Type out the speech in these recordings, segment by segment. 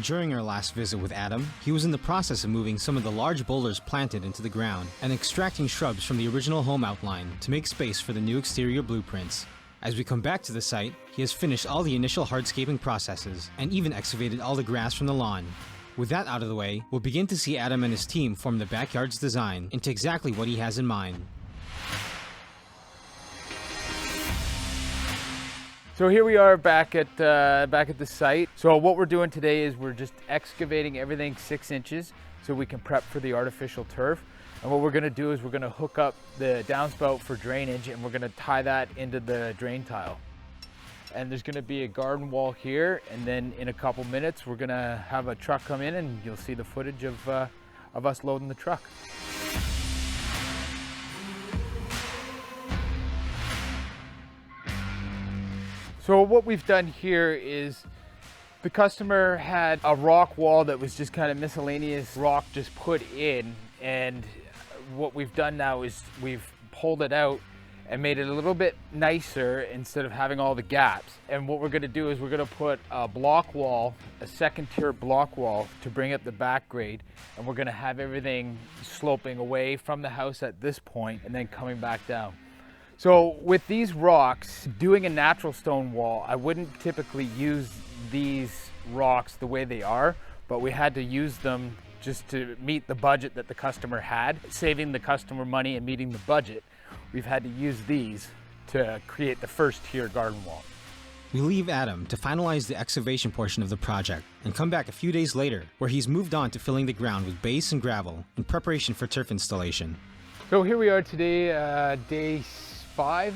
During our last visit with Adam, he was in the process of moving some of the large boulders planted into the ground and extracting shrubs from the original home outline to make space for the new exterior blueprints. As we come back to the site, he has finished all the initial hardscaping processes and even excavated all the grass from the lawn. With that out of the way, we'll begin to see Adam and his team form the backyard's design into exactly what he has in mind. So here we are back at the site. So what we're doing today is we're just excavating everything 6 inches so we can prep for the artificial turf. And what we're gonna do is we're gonna hook up the downspout for drainage, and we're gonna tie that into the drain tile. And there's gonna be a garden wall here, and then in a couple minutes we're gonna have a truck come in and you'll see the footage of us loading the truck. So what we've done here is the customer had a rock wall that was just kind of miscellaneous rock just put in, and what we've done now is we've pulled it out and made it a little bit nicer instead of having all the gaps. And what we're gonna do is we're gonna put a block wall, a second tier block wall to bring up the back grade, and we're gonna have everything sloping away from the house at this point and then coming back down. So with these rocks, doing a natural stone wall, I wouldn't typically use these rocks the way they are, but we had to use them just to meet the budget that the customer had. Saving the customer money and meeting the budget, we've had to use these to create the first tier garden wall. We leave Adam to finalize the excavation portion of the project and come back a few days later where he's moved on to filling the ground with base and gravel in preparation for turf installation. So here we are today, day 5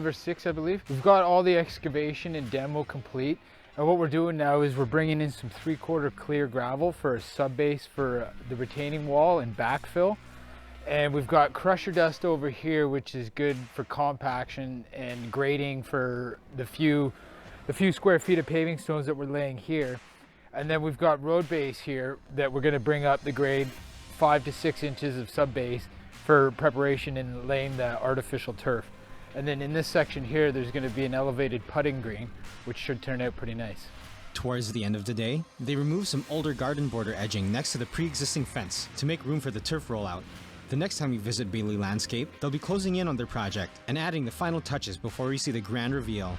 or 6, I believe. We've got all the excavation and demo complete. And what we're doing now is we're bringing in some 3/4 clear gravel for a sub base for the retaining wall and backfill. And we've got crusher dust over here, which is good for compaction and grading for the few square feet of paving stones that we're laying here. And then we've got road base here that we're gonna bring up the grade 5 to 6 inches of sub base for preparation and laying the artificial turf. And then in this section here, there's gonna be an elevated putting green, which should turn out pretty nice. Towards the end of the day, they remove some older garden border edging next to the pre-existing fence to make room for the turf rollout. The next time we visit Bailey Landscape, they'll be closing in on their project and adding the final touches before we see the grand reveal.